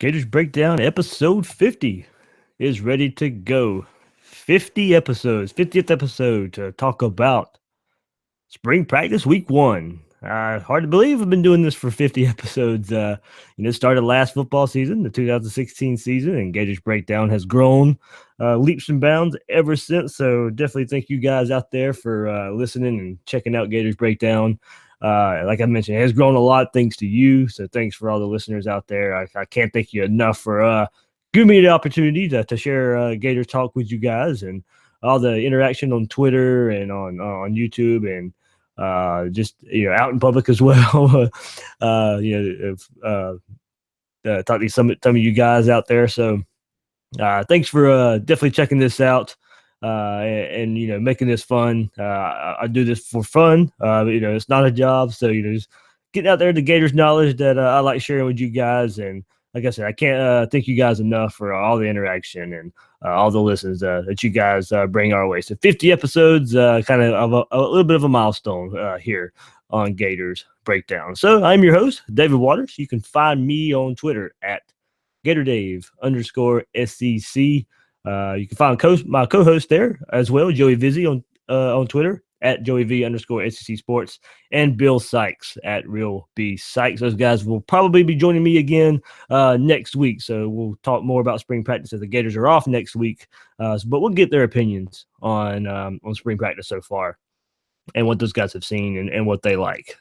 Gators Breakdown episode 50 is ready to go. 50 episodes, 50th episode to talk about spring practice week one. Hard to believe I've been doing this for 50 episodes. Started last football season, the 2016 season, and Gators Breakdown has grown leaps and bounds ever since. So definitely thank you guys out there for listening and checking out Gators Breakdown. Like I mentioned, it has grown a lot thanks to you. So thanks for all the listeners out there. I can't thank you enough for giving me the opportunity to share Gators talk with you guys and all the interaction on Twitter and on YouTube and just out in public as well. Talk to some of you guys out there. So thanks for definitely checking this out and making this fun. I do this for fun. It's not a job, so just getting out there the Gators knowledge that I like sharing with you guys. And like I said, I can't thank you guys enough for all the interaction and all the listens that you guys bring our way. So 50 episodes, kind of a little bit of a milestone here on Gators Breakdown. So I'm your host, David Waters. You can find me on Twitter at GatorDave_SEC. You can find my co-host there as well, Joey Vizzi on Twitter at JoeyV_SEC Sports, and Bill Sykes at Real B Sykes. Those guys will probably be joining me again next week. So we'll talk more about spring practice as the Gators are off next week. But we'll get their opinions on spring practice so far and what those guys have seen and what they like.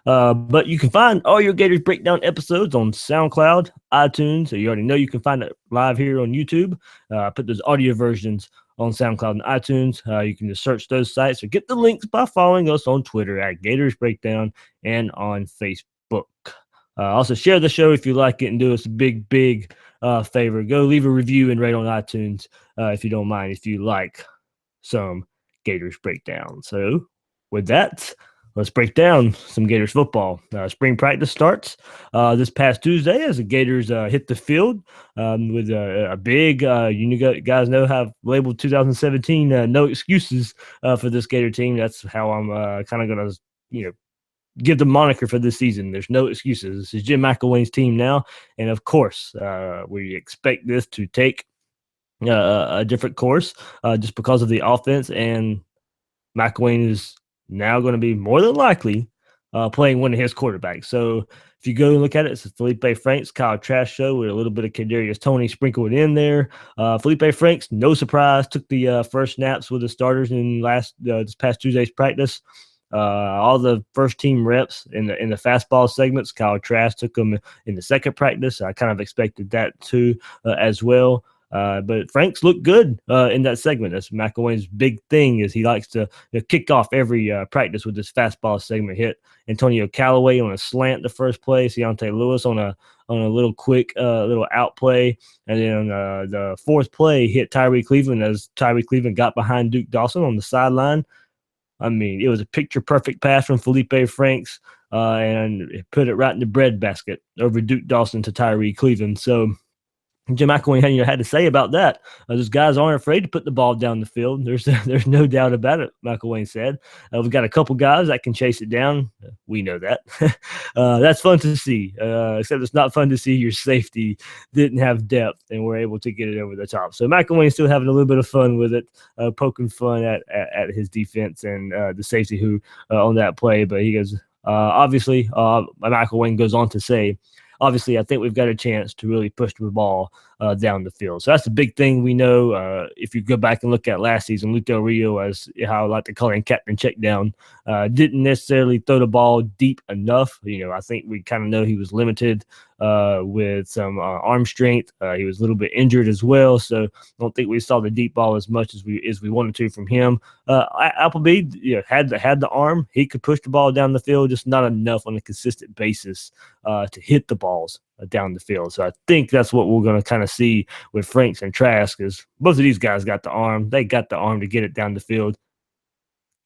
But you can find all your Gators Breakdown episodes on SoundCloud, iTunes. So you already know you can find it live here on YouTube. Put those audio versions on SoundCloud and iTunes. You can just search those sites or get the links by following us on Twitter at Gators Breakdown and on Facebook. Also, share the show if you like it and do us a big favor. Go leave a review and rate on iTunes if you don't mind, if you like some Gators Breakdown. So with that, let's break down some Gators football. Spring practice starts this past Tuesday as the Gators hit the field with a big, you guys know, have labeled 2017 no excuses for this Gator team. That's how I'm kind of going to, give the moniker for this season. There's no excuses. This is Jim McElwain's team now. And of course, we expect this to take a different course just because of the offense. And McElwain is now going to be more than likely playing one of his quarterbacks. So if you go and look at it, it's Felipe Franks, Kyle Trask show with a little bit of Kadarius Toney sprinkled in there. Felipe Franks, no surprise, took the first snaps with the starters in this past Tuesday's practice. All the first team reps in the fastball segments, Kyle Trask took them in the second practice. I kind of expected that too as well. But Franks looked good in that segment. That's McElwain's big thing is he likes to kick off every practice with this fastball segment. Hit Antonio Callaway on a slant the first play, Deontay Lewis on a little quick little out play, and then the fourth play hit Tyree Cleveland as Tyree Cleveland got behind Duke Dawson on the sideline. I mean, it was a picture-perfect pass from Felipe Franks, and it put it right in the breadbasket over Duke Dawson to Tyree Cleveland. So Jim McElwain had to say about that. Those guys aren't afraid to put the ball down the field. There's no doubt about it, McElwain said. We've got a couple guys that can chase it down. We know that. That's fun to see, except it's not fun to see your safety didn't have depth and we're able to get it over the top. So McElwain's still having a little bit of fun with it, poking fun at his defense and the safety who on that play. But he goes, obviously, McElwain goes on to say, obviously, I think we've got a chance to really push the ball down the field. So that's the big thing we know. If you go back and look at last season, Luke Del Rio, as how I like to call him, Captain Checkdown, didn't necessarily throw the ball deep enough. I think we kind of know he was limited with some arm strength. He was a little bit injured as well, so I don't think we saw the deep ball as much as we wanted to from him. Appleby, had the arm. He could push the ball down the field, just not enough on a consistent basis to hit the balls down the field. So I think that's what we're going to kind of see with Franks and Trask, is both of these guys got the arm. They got the arm to get it down the field.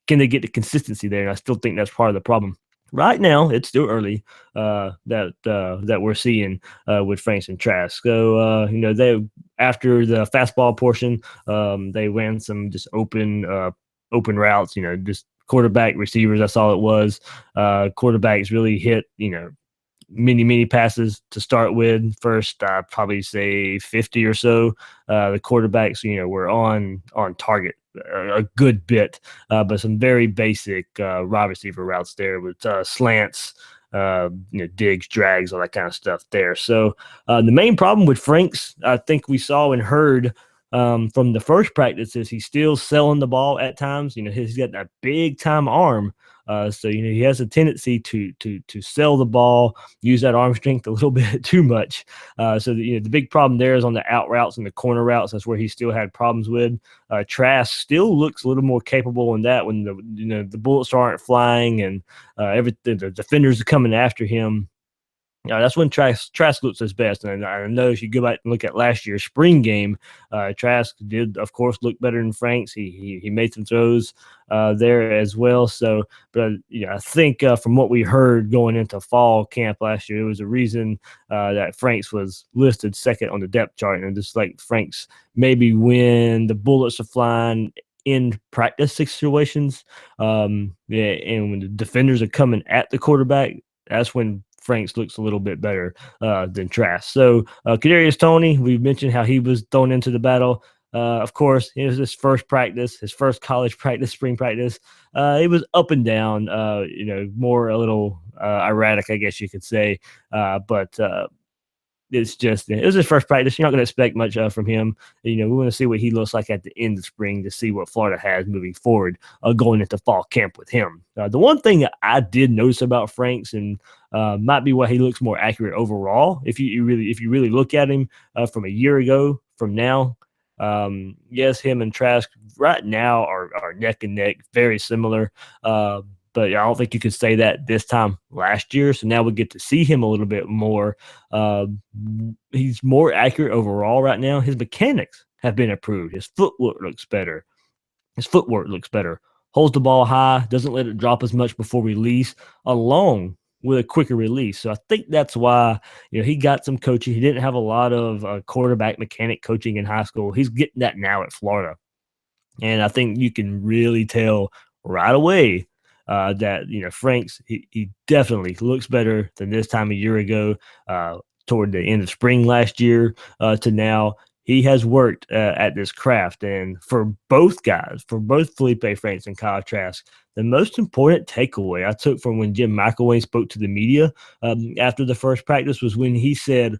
Can they get the consistency there? And I still think that's part of the problem. Right now, it's still early that we're seeing with Franks and Trask. So, they after the fastball portion, they ran some just open routes, just quarterback receivers. That's all it was. Quarterbacks really hit, many passes to start with. First, I'd probably say 50 or so. The quarterbacks, were on target a good bit, but some very basic wide receiver routes there with slants, digs, drags, all that kind of stuff there. So the main problem with Franks, I think we saw and heard from the first practice is he's still selling the ball at times. He's got that big time arm. So he has a tendency to sell the ball, use that arm strength a little bit too much. So the big problem there is on the out routes and the corner routes. That's where he still had problems with. Trask still looks a little more capable in that when the bullets aren't flying and everything, the defenders are coming after him. That's when Trask looks his best. And I know if you go back and look at last year's spring game, Trask did, of course, look better than Franks. He made some throws there as well. So, but I think from what we heard going into fall camp last year, there was a reason that Franks was listed second on the depth chart. And just like Franks, maybe when the bullets are flying in practice situations, and when the defenders are coming at the quarterback, that's when Franks looks a little bit better than Trask. So Kadarius Toney, we've mentioned how he was thrown into the battle. Of course, it was his first practice, his first college practice, spring practice. It was up and down, more a little erratic, I guess you could say. But it's just, it was his first practice. You're not going to expect much from him. We want to see what he looks like at the end of spring to see what Florida has moving forward going into fall camp with him. The one thing that I did notice about Franks and might be why he looks more accurate overall, if you really look at him from a year ago from now, yes, him and Trask right now are neck and neck, very similar. But I don't think you could say that this time last year. So now we get to see him a little bit more. He's more accurate overall right now. His mechanics have been improved. His footwork looks better. Holds the ball high, doesn't let it drop as much before release, along with a quicker release. So I think that's why he got some coaching. He didn't have a lot of quarterback mechanic coaching in high school. He's getting that now at Florida. And I think you can really tell right away that Franks, he definitely looks better than this time a year ago, toward the end of spring last year to now. He has worked at this craft, and for both guys, for both Felipe Franks and Kyle Trask, the most important takeaway I took from when Jim McElwain spoke to the media after the first practice was when he said,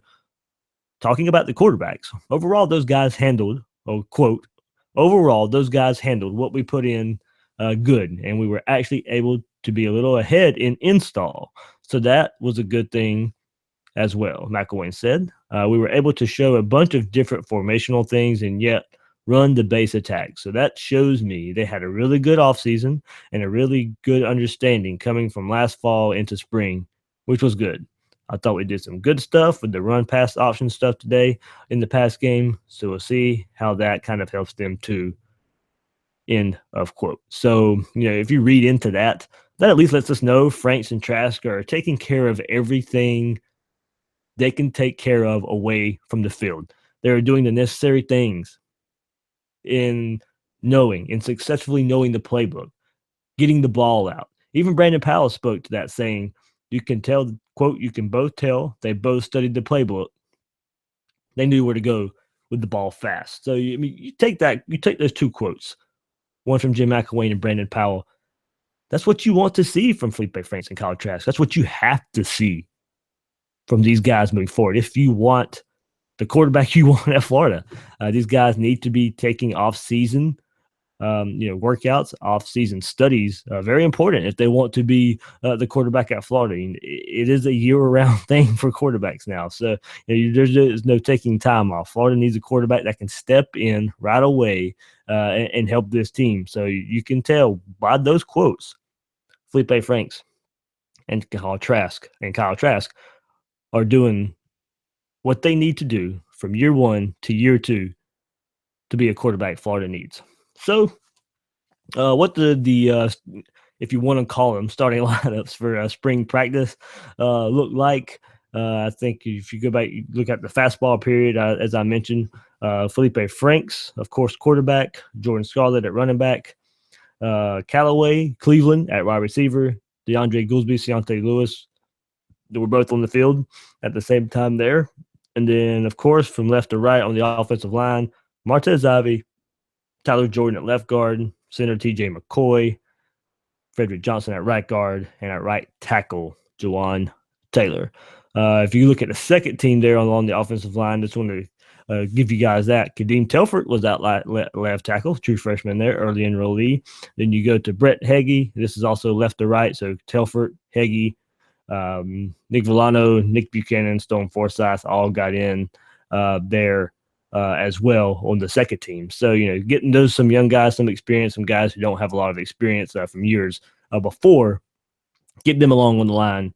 talking about the quarterbacks, overall those guys handled, quote, overall those guys handled what we put in good, and we were actually able to be a little ahead in install. So that was a good thing as well, McElwain said. We were able to show a bunch of different formational things and yet run the base attack. So that shows me they had a really good offseason and a really good understanding coming from last fall into spring, which was good. I thought we did some good stuff with the run pass option stuff today in the past game. So we'll see how that kind of helps them too. End of quote. So, if you read into that, that at least lets us know Franks and Trask are taking care of everything they can take care of away from the field. They're doing the necessary things in successfully knowing the playbook, getting the ball out. Even Brandon Powell spoke to that, saying, you can tell, quote, you can both tell they both studied the playbook. They knew where to go with the ball fast. So, you take those two quotes, one from Jim McElwain and Brandon Powell. That's what you want to see from Felipe Franks and Kyle Trask. That's what you have to see from these guys moving forward. If you want the quarterback you want at Florida, these guys need to be taking off-season, workouts, off-season studies. Very important if they want to be the quarterback at Florida. It is a year-round thing for quarterbacks now. So there's no taking time off. Florida needs a quarterback that can step in right away and help this team. So you can tell by those quotes, Felipe Franks and Kyle Trask are doing what they need to do from year one to year two to be a quarterback Florida needs. So what the if you want to call them starting lineups for spring practice look like, I think if you go back, you look at the fastball period, as I mentioned, Felipe Franks, of course, quarterback, Jordan Scarlett at running back, Callaway, Cleveland at wide receiver, DeAndre Goolsby, Keontae Lewis, they were both on the field at the same time there. And then, of course, from left to right on the offensive line, Martez Ivy, Tyler Jordan at left guard, center TJ McCoy, Frederick Johnson at right guard, and at right tackle, Jawan Taylor. If you look at the second team there on the offensive line, just want to give you guys that. Kadeem Telford was that left tackle, true freshman there, early enrollee. Then you go to Brett Heggie. This is also left to right. So Telford, Heggie, Nick Villano, Nick Buchanan, Stone Forsyth all got in there as well on the second team. So, getting those some young guys, some experience, some guys who don't have a lot of experience from years before, get them along on the line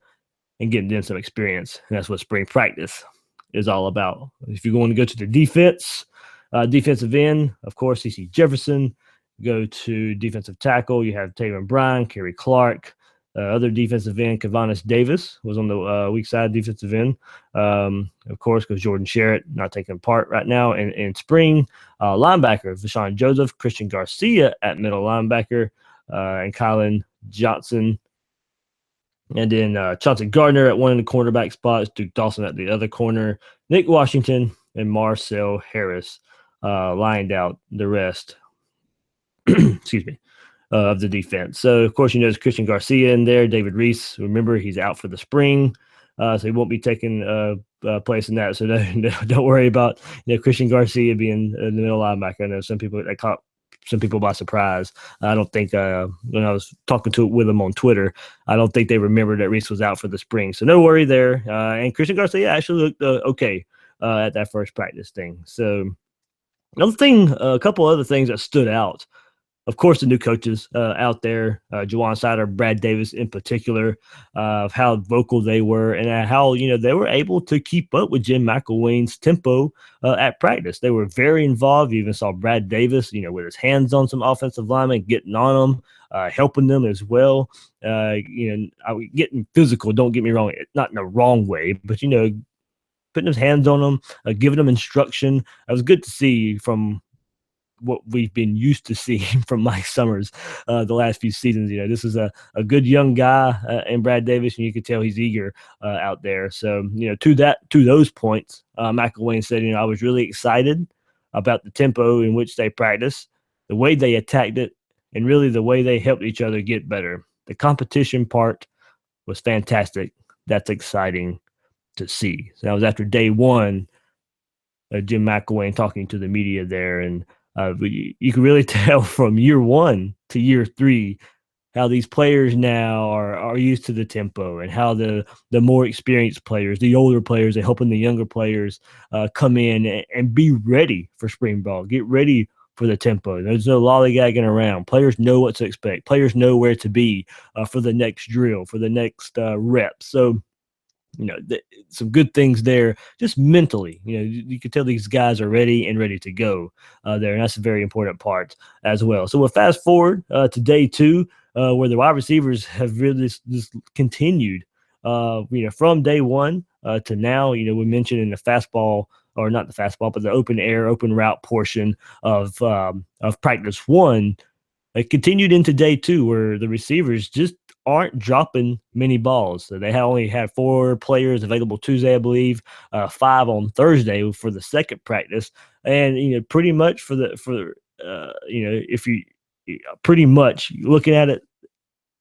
and getting them some experience. And that's what spring practice is all about. If you're going to go to the defensive end, of course, CC Jefferson. Go to defensive tackle, you have Taven Bryan, Kerry Clark. Other defensive end, Kavanis Davis was on the weak side defensive end. Of course, because Jordan Sherritt not taking part right now. In spring, linebacker, Vashawn Joseph, Christian Garcia at middle linebacker, and Kylan Johnson. And then Chauncey Gardner at one of the cornerback spots, Duke Dawson at the other corner, Nick Washington and Marcel Harris lined out the rest. Excuse me. Of the defense. So, of course, there's Christian Garcia in there. David Reese, remember, he's out for the spring, so he won't be taking place in that. So don't worry about Christian Garcia being the middle linebacker. I know some people that caught some people by surprise. I don't think when I was talking with them on Twitter, I don't think they remembered that Reese was out for the spring. So no worry there. And Christian Garcia actually looked okay at that first practice thing. So another thing, a couple other things that stood out. Of course, the new coaches out there, Juwan Sider, Brad Davis in particular, of how vocal they were and how, they were able to keep up with Jim McElwain's tempo at practice. They were very involved. You even saw Brad Davis, with his hands on some offensive linemen, getting on them, helping them as well. Getting physical, don't get me wrong, not in a wrong way, but, putting his hands on them, giving them instruction. It was good to see from what we've been used to seeing from Mike Summers the last few seasons. This is a good young guy in Brad Davis, and you can tell he's eager out there. So, to those points, McElwain said, I was really excited about the tempo in which they practiced, the way they attacked it, and really the way they helped each other get better. The competition part was fantastic. That's exciting to see. So that was after day one, Jim McElwain talking to the media there, and you can really tell from year one to year three how these players now are used to the tempo, and how the more experienced players, the older players, are helping the younger players come in and be ready for spring ball, get ready for the tempo. There's no lollygagging around. Players know what to expect. Players know where to be for the next drill, for the next rep. So, some good things there, just mentally. You can tell these guys are ready to go there, and that's a very important part as well. So we'll fast forward to day two, where the wide receivers have really just continued, from day one to now. We mentioned in the fastball, or not the fastball, but the open route portion of practice one. It continued into day two, where the receivers just aren't dropping many balls. So they only had 4 players available Tuesday, I believe, 5 on Thursday for the second practice, and pretty much if you pretty much looking at it,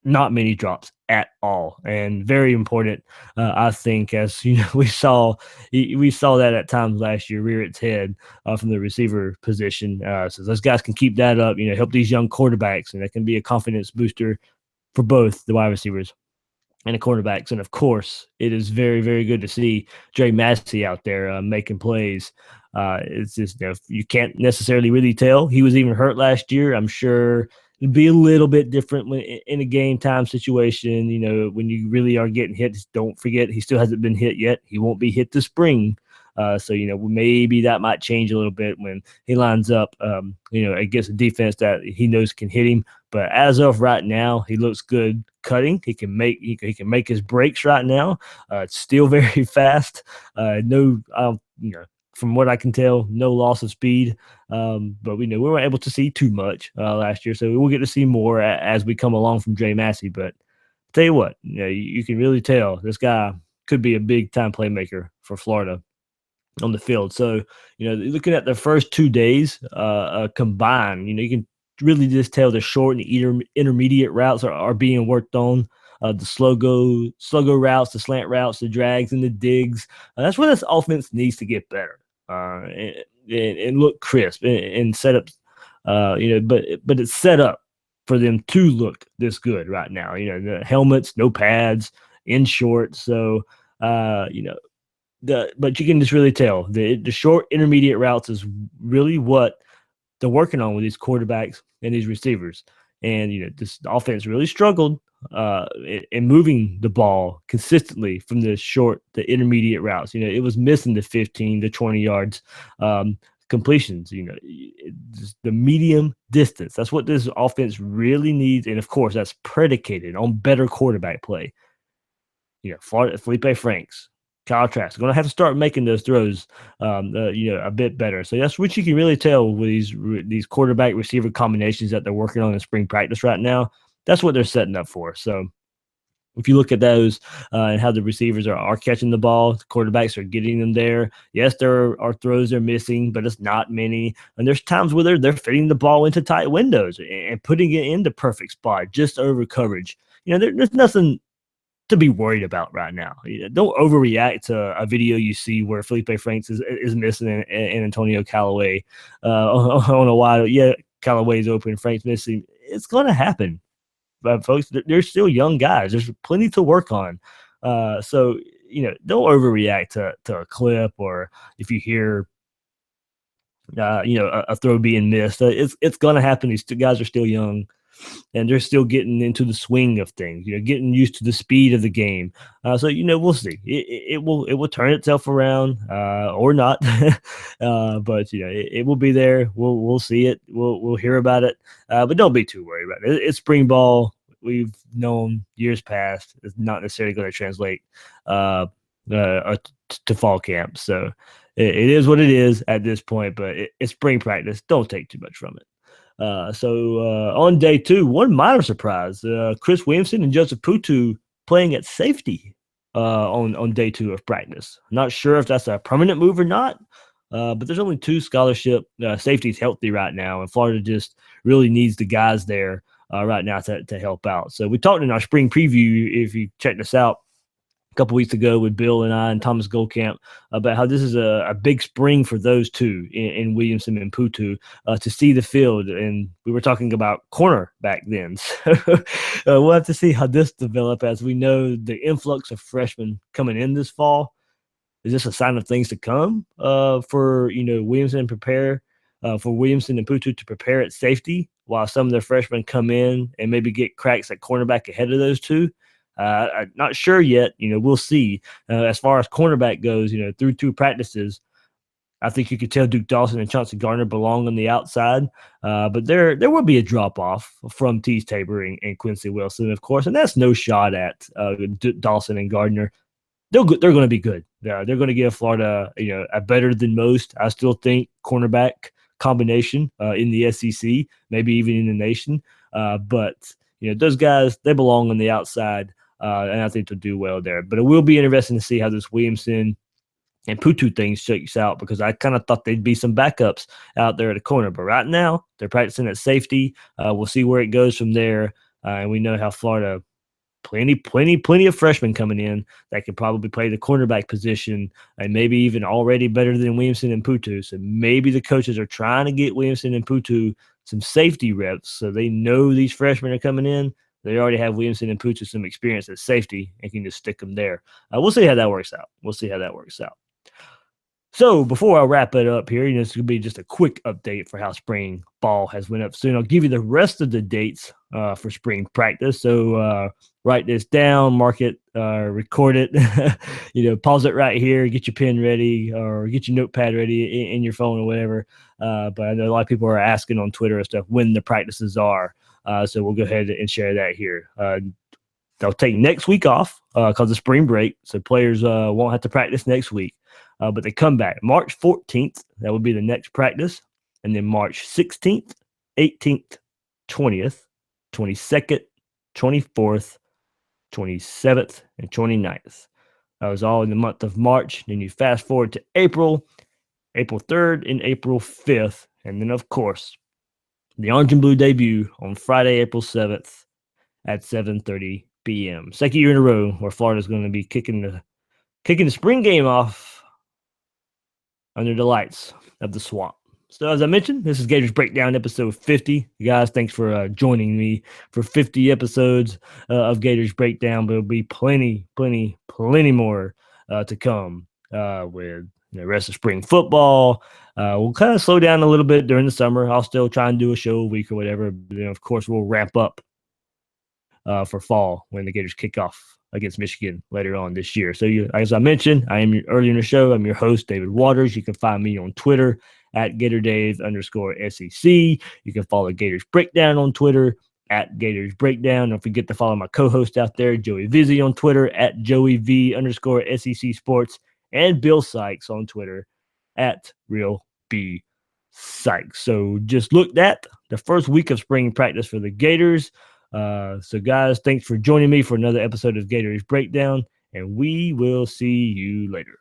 not many drops at all, and very important. I think, as we saw that at times last year rear its head from the receiver position. So those guys can keep that up, help these young quarterbacks, and that can be a confidence booster for both the wide receivers and the cornerbacks. And of course, it is very, very good to see Dre Massey out there making plays. It's just, you can't necessarily really tell. He was even hurt last year. I'm sure it'd be a little bit different in a game time situation. When you really are getting hit, don't forget he still hasn't been hit yet. He won't be hit this spring. So, maybe that might change a little bit when he lines up, against a defense that he knows can hit him. But as of right now, he looks good cutting. He can make his breaks right now. It's still very fast. From what I can tell, no loss of speed. But we weren't able to see too much last year, so we'll get to see more as we come along from Dre Massey. But tell you what, you can really tell this guy could be a big time playmaker for Florida on the field. So, looking at the first 2 days combined, you can really just tell the short and intermediate routes are being worked on. The slow go routes, the slant routes, the drags, and the digs. That's where this offense needs to get better and look crisp and set up. But it's set up for them to look this good right now. The helmets, no pads, in short. So, but you can just really tell the short intermediate routes is really what they're working on with these quarterbacks and these receivers. And this offense really struggled in moving the ball consistently from the intermediate routes. It was missing the 15 to 20 yards completions. The medium distance. That's what this offense really needs, and of course, that's predicated on better quarterback play. Florida, Felipe Franks, Kyle Trask going to have to start making those throws, a bit better. So that's what you can really tell with these quarterback receiver combinations that they're working on in spring practice right now. That's what they're setting up for. So if you look at those and how the receivers are catching the ball, the quarterbacks are getting them there. Yes, there are throws they're missing, but it's not many. And there's times where they're fitting the ball into tight windows and putting it in the perfect spot just over coverage. There's nothing to be worried about right now. Don't overreact to a video you see where Felipe Franks is missing and Antonio Callaway on a wide. Yeah, Callaway's open, Franks missing. It's going to happen, but folks. They're still young guys. There's plenty to work on. So don't overreact to a clip, or if you hear a throw being missed. It's going to happen. These two guys are still young, and they're still getting into the swing of things. Getting used to the speed of the game. So we'll see. It will turn itself around or not, but it will be there. We'll see it. We'll hear about it. But don't be too worried about it. It's spring ball. We've known years past. It's not necessarily going to translate to fall camp. So it is what it is at this point. But it's spring practice. Don't take too much from it. So on day 2, one minor surprise: Chris Williamson and Joseph Putu playing at safety on day 2 of practice. Not sure if that's a permanent move or not, but there's only 2 scholarship safeties healthy right now, and Florida just really needs the guys there right now to help out. So we talked in our spring preview, if you check this out, a couple weeks ago with Bill and I and Thomas Goldcamp about how this is a big spring for those two in Williamson and Putu to see the field. And we were talking about corner back then. So we'll have to see how this develops, as we know the influx of freshmen coming in this fall. Is this a sign of things to come for Williamson for Williamson and Putu to prepare at safety while some of their freshmen come in and maybe get cracks at cornerback ahead of those two? I'm not sure yet. We'll see. As far as cornerback goes, through 2 practices, I think you could tell Duke Dawson and Chauncey Gardner belong on the outside. But there will be a drop-off from Tease Tabor and Quincy Wilson, of course, and that's no shot at Dawson and Gardner. They're going to be good. They're going to give Florida, a better than most, I still think, cornerback combination in the SEC, maybe even in the nation. But those guys, they belong on the outside. And I think they'll do well there. But it will be interesting to see how this Williamson and Putu thing shakes out, because I kind of thought there'd be some backups out there at the corner. But right now, they're practicing at safety. We'll see where it goes from there. And we know how Florida, plenty of freshmen coming in that can probably play the cornerback position, and maybe even already better than Williamson and Putu. So maybe the coaches are trying to get Williamson and Putu some safety reps, so they know these freshmen are coming in. They already have Williamson and Putu some experience at safety and can just stick them there. We'll see how that works out. So before I wrap it up here, it's going to be just a quick update for how spring ball has went up soon. I'll give you the rest of the dates for spring practice. So write this down, mark it, record it, pause it right here, get your pen ready or get your notepad ready in your phone or whatever. But I know a lot of people are asking on Twitter and stuff when the practices are. So we'll go ahead and share that here. They'll take next week off because of spring break, so players won't have to practice next week. But they come back March 14th. That will be the next practice. And then March 16th, 18th, 20th, 22nd, 24th, 27th, and 29th. That was all in the month of March. Then you fast forward to April 3rd and April 5th. And then, of course, the Orange and Blue debut on Friday, April 7th at 7:30 p.m. Second year in a row where Florida's going to be kicking the spring game off under the lights of the Swamp. So as I mentioned, this is Gators Breakdown episode 50. You guys, thanks for joining me for 50 episodes of Gators Breakdown. But there'll be plenty more to come with the rest of spring football. We'll kind of slow down a little bit during the summer. I'll still try and do a show a week or whatever. But then, of course, we'll ramp up for fall when the Gators kick off against Michigan later on this year. So, as I mentioned, I am earlier in the show. I'm your host, David Waters. You can find me on Twitter at GatorDave_SEC. You can follow Gators Breakdown on Twitter at Gators Breakdown. Don't forget to follow my co-host out there, Joey Vizzi, on Twitter at JoeyV_SEC Sports, and Bill Sykes on Twitter at Real B Sykes. So just looked at the first week of spring practice for the Gators. So guys, thanks for joining me for another episode of Gators Breakdown, and we will see you later.